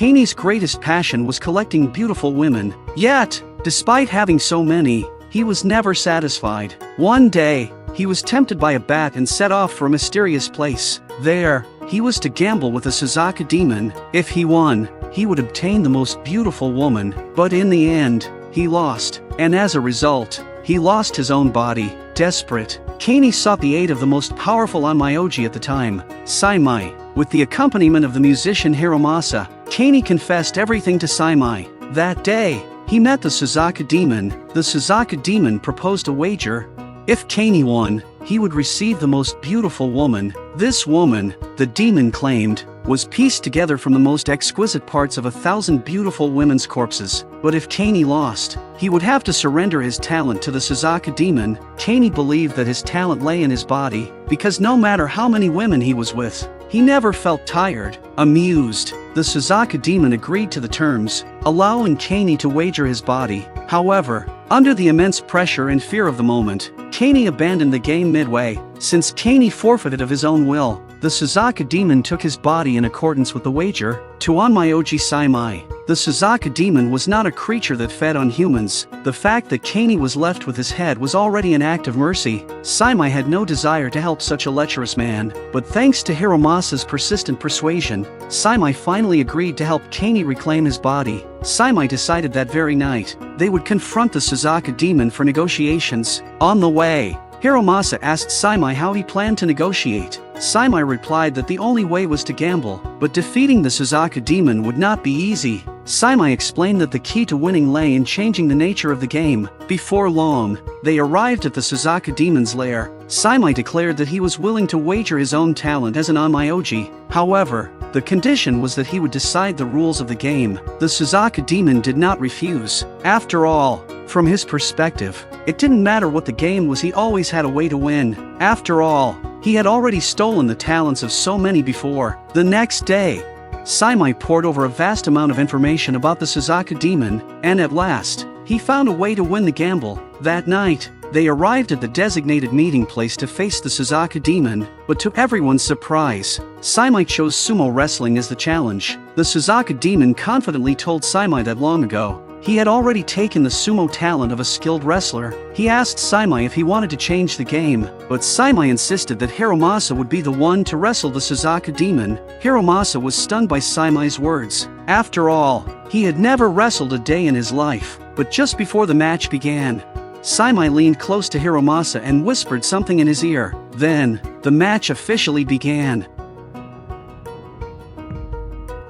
Kanei's greatest passion was collecting beautiful women. Yet, despite having so many, he was never satisfied. One day, he was tempted by a bat and set off for a mysterious place. There, he was to gamble with a Suzaka demon. If he won, he would obtain the most beautiful woman. But in the end, he lost. And as a result, he lost his own body. Desperate, Kanei sought the aid of the most powerful Onmyoji at the time, Seimei. With the accompaniment of the musician Hiromasa, Kanei confessed everything to Seimei. That day, he met the Suzaka demon. The Suzaka demon proposed a wager. If Kanei won, he would receive the most beautiful woman. This woman, the demon claimed, was pieced together from the most exquisite parts of 1,000 beautiful women's corpses. But if Kanei lost, he would have to surrender his talent to the Suzaka demon. Kanei believed that his talent lay in his body, because no matter how many women he was with, he never felt tired. Amused, the Suzaka demon agreed to the terms, allowing Kanei to wager his body. However, under the immense pressure and fear of the moment, Kanei abandoned the game midway. Since Kanei forfeited of his own will, the Suzaka demon took his body in accordance with the wager. To Onmyoji Seimei, the Suzaka demon was not a creature that fed on humans. The fact that Kanei was left with his head was already an act of mercy. Seimei had no desire to help such a lecherous man, but thanks to Hiromasa's persistent persuasion, Seimei finally agreed to help Kanei reclaim his body. Seimei decided that very night, they would confront the Suzaka demon for negotiations. On the way, Hiromasa asked Seimei how he planned to negotiate. Seimei replied that the only way was to gamble, but defeating the Suzaka demon would not be easy. Seimei explained that the key to winning lay in changing the nature of the game. Before long, they arrived at the Suzaka demon's lair. Seimei declared that he was willing to wager his own talent as an Onmyoji. However, the condition was that he would decide the rules of the game. The Suzaka demon did not refuse. After all, from his perspective, it didn't matter what the game was, he always had a way to win. After all, he had already stolen the talents of so many before. The next day, Seimei pored over a vast amount of information about the Suzaka demon, and at last, he found a way to win the gamble. That night, they arrived at the designated meeting place to face the Suzaka demon, but to everyone's surprise, Seimei chose sumo wrestling as the challenge. The Suzaka demon confidently told Seimei that long ago, he had already taken the sumo talent of a skilled wrestler. He asked Seimei if he wanted to change the game, but Seimei insisted that Hiromasa would be the one to wrestle the Suzaka demon. Hiromasa was stunned by Seimei's words. After all, he had never wrestled a day in his life. But just before the match began, Seimei leaned close to Hiromasa and whispered something in his ear. Then, the match officially began.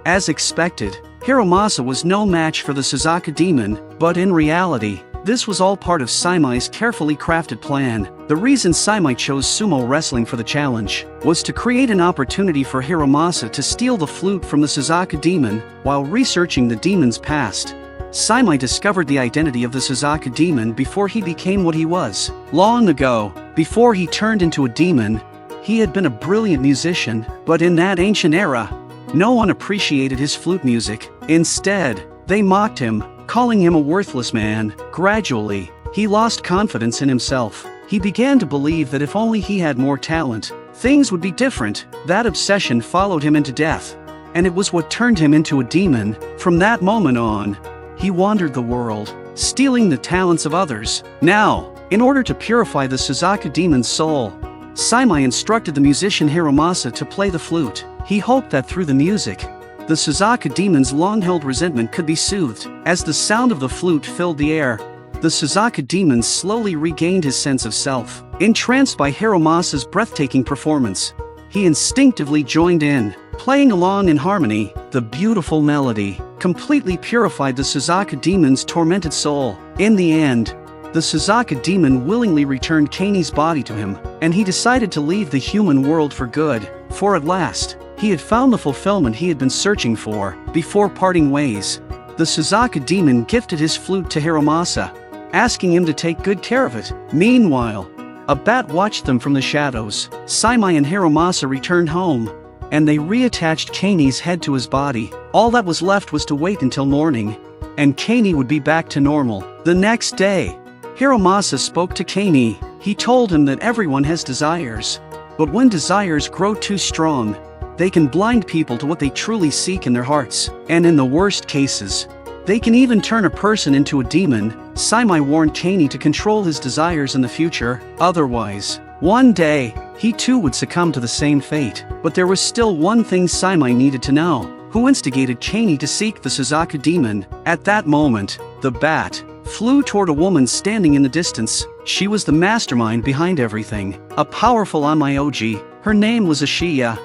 As expected, Hiromasa was no match for the Suzaka demon, but in reality, this was all part of Seimei's carefully crafted plan. The reason Seimei chose sumo wrestling for the challenge was to create an opportunity for Hiromasa to steal the flute from the Suzaka demon. While researching the demon's past, Seimei discovered the identity of the Suzaka demon before he became what he was. Long ago, before he turned into a demon, he had been a brilliant musician, but in that ancient era, no one appreciated his flute music. Instead, they mocked him, calling him a worthless man. Gradually, he lost confidence in himself. He began to believe that if only he had more talent, things would be different. That obsession followed him into death, and it was what turned him into a demon. From that moment on, he wandered the world, stealing the talents of others. Now, in order to purify the Suzaka demon's soul, Seimei instructed the musician Hiromasa to play the flute. He hoped that through the music, the Suzaka demon's long-held resentment could be soothed. As the sound of the flute filled the air, the Suzaka demon slowly regained his sense of self. Entranced by Hiromasa's breathtaking performance, he instinctively joined in, playing along in harmony. The beautiful melody completely purified the Suzaka demon's tormented soul. In the end, the Suzaka demon willingly returned Kanei's body to him, and he decided to leave the human world for good, for at last, he had found the fulfillment he had been searching for. Before parting ways, the Suzaka demon gifted his flute to Hiromasa, asking him to take good care of it. Meanwhile, a bat watched them from the shadows. Seimei and Hiromasa returned home, and they reattached Kanei's head to his body. All that was left was to wait until morning, and Kanei would be back to normal. The next day, Hiromasa spoke to Kanei. He told him that everyone has desires, but when desires grow too strong, they can blind people to what they truly seek in their hearts, and in the worst cases, they can even turn a person into a demon. Seimei warned Kanei to control his desires in the future, otherwise, one day, he too would succumb to the same fate. But there was still one thing Seimei needed to know: who instigated Kanei to seek the Suzaku demon? At that moment, the bat flew toward a woman standing in the distance. She was the mastermind behind everything, a powerful Onmyoji. Her name was Ashiya.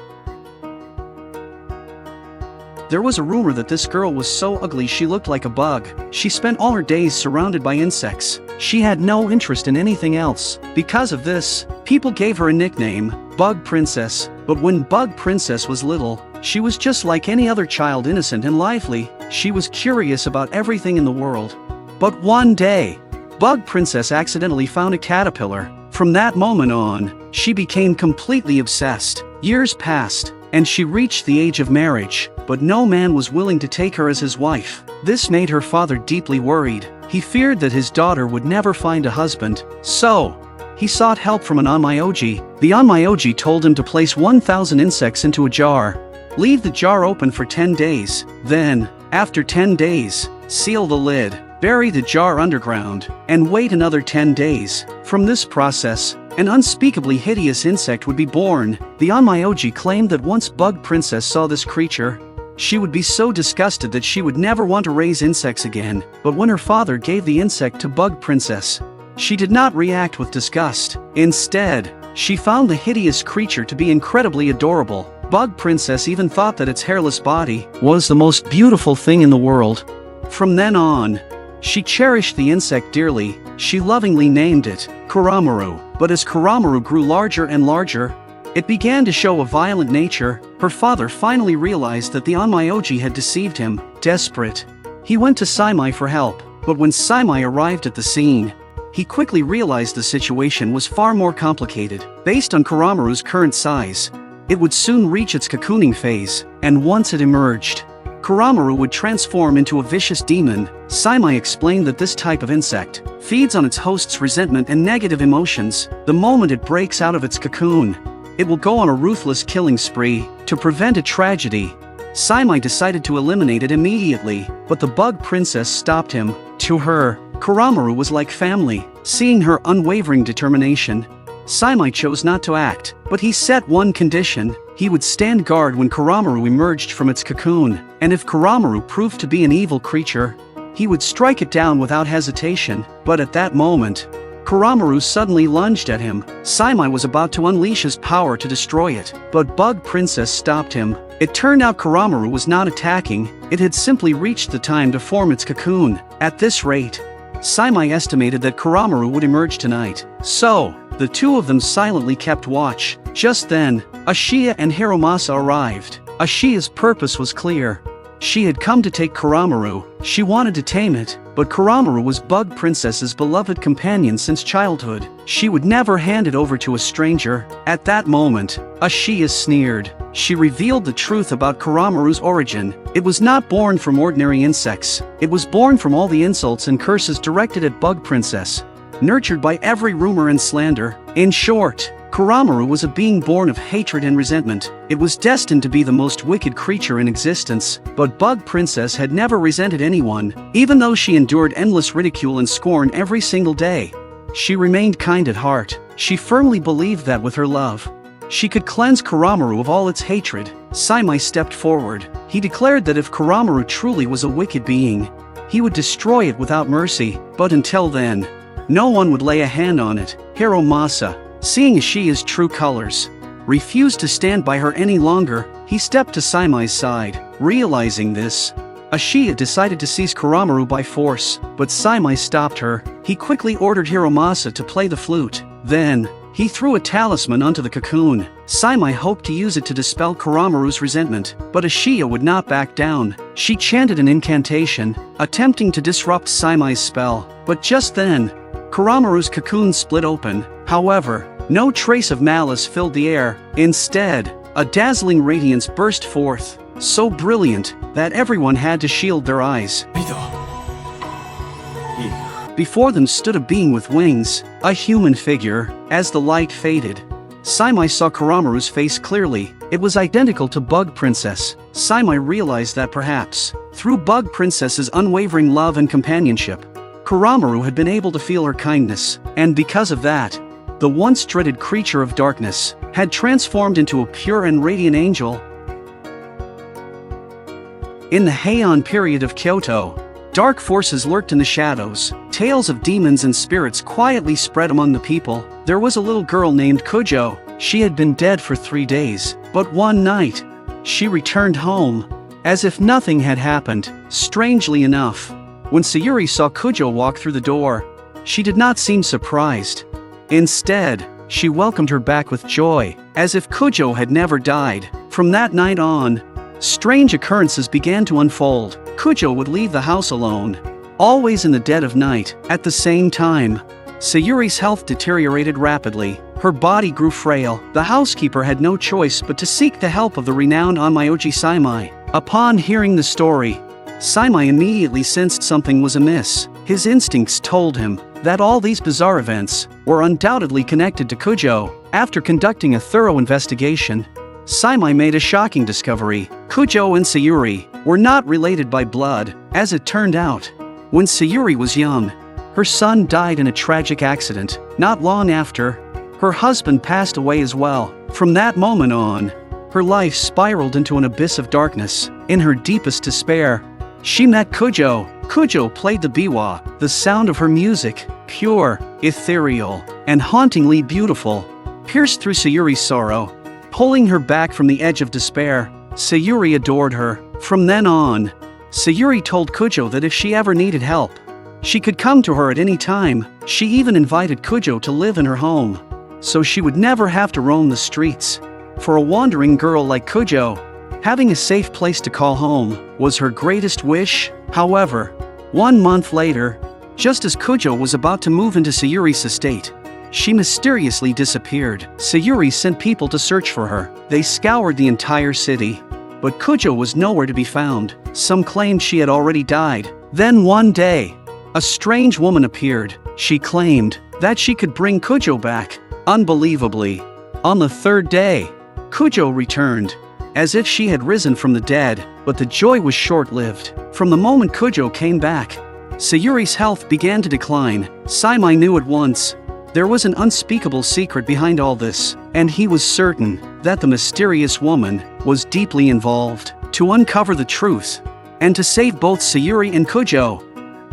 There was a rumor that this girl was so ugly she looked like a bug. She spent all her days surrounded by insects. She had no interest in anything else. Because of this, people gave her a nickname, Bug Princess. But when Bug Princess was little, she was just like any other child, innocent and lively. She was curious about everything in the world. But one day, Bug Princess accidentally found a caterpillar. From that moment on, she became completely obsessed. Years passed, and she reached the age of marriage, but no man was willing to take her as his wife. This made her father deeply worried. He feared that his daughter would never find a husband, so he sought help from an Onmyoji. The Onmyoji told him to place 1,000 insects into a jar. Leave the jar open for 10 days. Then, after 10 days, seal the lid, bury the jar underground, and wait another 10 days. From this process, an unspeakably hideous insect would be born. The Onmyoji claimed that once Bug Princess saw this creature, she would be so disgusted that she would never want to raise insects again. But when her father gave the insect to Bug Princess, she did not react with disgust. Instead, she found the hideous creature to be incredibly adorable. Bug Princess even thought that its hairless body was the most beautiful thing in the world. From then on, she cherished the insect dearly. She lovingly named it Kuramaru. But as Kuramaru grew larger and larger, it began to show a violent nature. Her father finally realized that the Onmyoji had deceived him. Desperate, he went to Seimei for help. But when Seimei arrived at the scene, he quickly realized the situation was far more complicated. Based on Kuramaru's current size, it would soon reach its cocooning phase, and once it emerged, Kuramaru would transform into a vicious demon. Seimei explained that this type of insect feeds on its host's resentment and negative emotions. The moment it breaks out of its cocoon, it will go on a ruthless killing spree. To prevent a tragedy, Seimei decided to eliminate it immediately, but the Bug Princess stopped him. To her, Kuramaru was like family. Seeing her unwavering determination, Seimei chose not to act, but he set one condition: he would stand guard when Kuramaru emerged from its cocoon, and if Kuramaru proved to be an evil creature, he would strike it down without hesitation. But at that moment, Kuramaru suddenly lunged at him. Seimei was about to unleash his power to destroy it, but Bug Princess stopped him. It turned out Kuramaru was not attacking, it had simply reached the time to form its cocoon. At this rate, Seimei estimated that Kuramaru would emerge tonight. So, the two of them silently kept watch. Just then, Ashiya and Hiromasa arrived. Ashiya's purpose was clear. She had come to take Kuramaru. She wanted to tame it, but Kuramaru was Bug Princess's beloved companion since childhood. She would never hand it over to a stranger. At that moment, Ashiya sneered. She revealed the truth about Kuramaru's origin. It was not born from ordinary insects. It was born from all the insults and curses directed at Bug Princess, nurtured by every rumor and slander. In short, Kuramaru was a being born of hatred and resentment. It was destined to be the most wicked creature in existence. But Bug Princess had never resented anyone, even though she endured endless ridicule and scorn every single day. She remained kind at heart. She firmly believed that with her love, she could cleanse Kuramaru of all its hatred. Seimei stepped forward. He declared that if Kuramaru truly was a wicked being, he would destroy it without mercy. But until then, no one would lay a hand on it. Hiromasa, seeing Ashiya's true colors, refused to stand by her any longer. He stepped to Seimei's side. Realizing this, Ashiya decided to seize Kuramaru by force, but Seimei stopped her. He quickly ordered Hiromasa to play the flute. Then, he threw a talisman onto the cocoon. Seimei hoped to use it to dispel Kuramaru's resentment, but Ashiya would not back down. She chanted an incantation, attempting to disrupt Seimei's spell. But just then, Kuramaru's cocoon split open. However, no trace of malice filled the air. Instead, a dazzling radiance burst forth, so brilliant that everyone had to shield their eyes. Before them stood a being with wings, a human figure. As the light faded, Seimei saw Kuramaru's face clearly. It was identical to Bug Princess. Seimei realized that perhaps, through Bug Princess's unwavering love and companionship, Kuramaru had been able to feel her kindness, and because of that, the once dreaded creature of darkness had transformed into a pure and radiant angel. In the Heian period of Kyoto, dark forces lurked in the shadows. Tales of demons and spirits quietly spread among the people. There was a little girl named Kujo. She had been dead for 3 days, but one night, she returned home, as if nothing had happened. Strangely enough, when Sayuri saw Kujo walk through the door, she did not seem surprised. Instead, she welcomed her back with joy, as if Kujo had never died. From that night on, strange occurrences began to unfold. Kujo would leave the house alone, always in the dead of night. At the same time, Sayuri's health deteriorated rapidly. Her body grew frail. The housekeeper had no choice but to seek the help of the renowned Onmyoji Seimei. Upon hearing the story, Seimei immediately sensed something was amiss. His instincts told him that all these bizarre events were undoubtedly connected to Kujo. After conducting a thorough investigation, Seimei made a shocking discovery. Kujo and Sayuri were not related by blood. As it turned out, when Sayuri was young, her son died in a tragic accident. Not long after, her husband passed away as well. From that moment on, her life spiraled into an abyss of darkness. In her deepest despair, she met Kujo. Kujo played the biwa, the sound of her music, pure, ethereal, and hauntingly beautiful, pierced through Sayuri's sorrow, pulling her back from the edge of despair. Sayuri adored her. From then on, Sayuri told Kujo that if she ever needed help, she could come to her at any time. She even invited Kujo to live in her home, so she would never have to roam the streets. For a wandering girl like Kujo, having a safe place to call home was her greatest wish. However, 1 month later, just as Kujo was about to move into Sayuri's estate, she mysteriously disappeared. Sayuri sent people to search for her. They scoured the entire city, but Kujo was nowhere to be found. Some claimed she had already died. Then one day, a strange woman appeared. She claimed that she could bring Kujo back. Unbelievably, on the 3rd day, Kujo returned, as if she had risen from the dead, but the joy was short-lived. From the moment Kujo came back, Sayuri's health began to decline. Seimei knew at once there was an unspeakable secret behind all this, and he was certain that the mysterious woman was deeply involved. To uncover the truth, and to save both Sayuri and Kujo,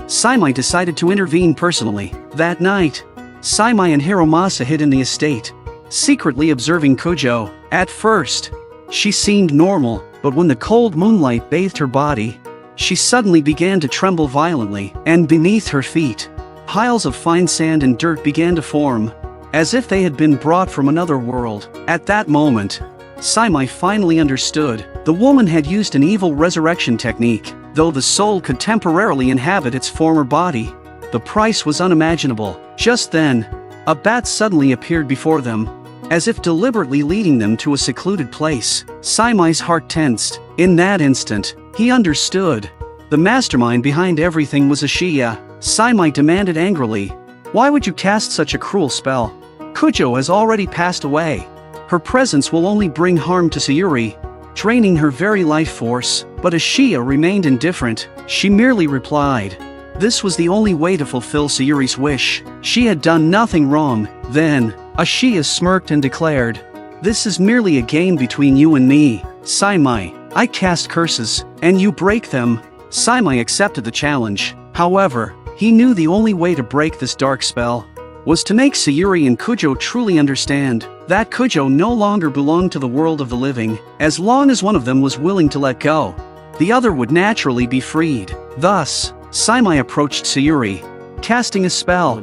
Seimei decided to intervene personally. That night, Seimei and Hiromasa hid in the estate, secretly observing Kujo. At first, she seemed normal, but when the cold moonlight bathed her body, she suddenly began to tremble violently, and beneath her feet, piles of fine sand and dirt began to form, as if they had been brought from another world. At that moment, Seimei finally understood. The woman had used an evil resurrection technique. Though the soul could temporarily inhabit its former body, the price was unimaginable. Just then, a bat suddenly appeared before them, as if deliberately leading them to a secluded place. Seimei's heart tensed. In that instant, he understood. The mastermind behind everything was Ashiya. Seimei demanded angrily, "Why would you cast such a cruel spell? Kujo has already passed away. Her presence will only bring harm to Sayuri, draining her very life force." But Ashiya remained indifferent. She merely replied, this was the only way to fulfill Sayuri's wish. She had done nothing wrong. Then, Ashiya smirked and declared, "This is merely a game between you and me, Seimei. I cast curses, and you break them." Seimei accepted the challenge. However, he knew the only way to break this dark spell was to make Sayuri and Kujo truly understand that Kujo no longer belonged to the world of the living. As long as one of them was willing to let go, the other would naturally be freed. Thus, Seimei approached Sayuri, casting a spell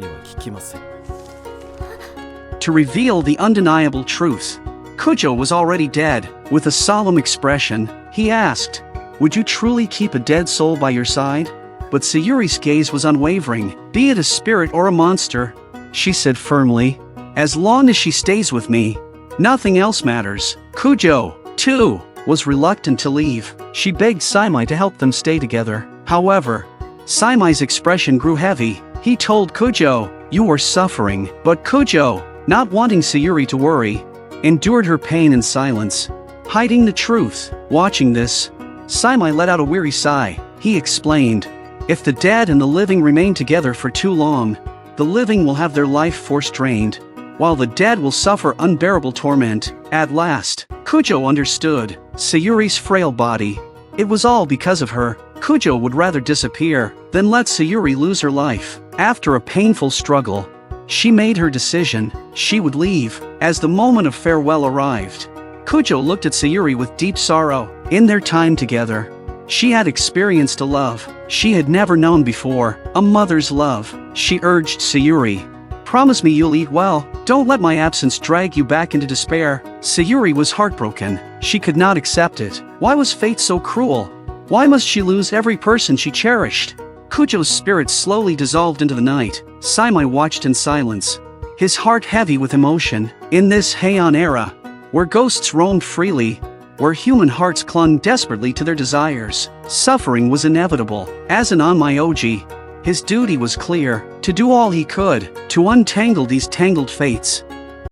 to reveal the undeniable truth. Kujo was already dead. With a solemn expression, he asked, "Would you truly keep a dead soul by your side?" But Sayuri's gaze was unwavering. "Be it a spirit or a monster," she said firmly, "as long as she stays with me, nothing else matters." Kujo, too, was reluctant to leave. She begged Seimei to help them stay together. However, Seimei's expression grew heavy. He told Kujo, "You are suffering." But Kujo, not wanting Sayuri to worry, endured her pain in silence, hiding the truth. Watching this, Seimei let out a weary sigh. He explained, if the dead and the living remain together for too long, the living will have their life force drained, while the dead will suffer unbearable torment. At last, Kujo understood. Sayuri's frail body. It was all because of her. Kujo would rather disappear than let Sayuri lose her life. After a painful struggle, she made her decision. She would leave. As the moment of farewell arrived, Kujo looked at Sayuri with deep sorrow. In their time together, she had experienced a love she had never known before, a mother's love. She urged Sayuri, promise me you'll eat well, don't let my absence drag you back into despair. Sayuri was heartbroken. She could not accept it. Why was fate so cruel? Why must she lose every person she cherished? Kujo's spirit slowly dissolved into the night. Seimei watched in silence, his heart heavy with emotion. In this Heian era, where ghosts roamed freely, where human hearts clung desperately to their desires, suffering was inevitable. As an Onmyoji, his duty was clear, to do all he could to untangle these tangled fates.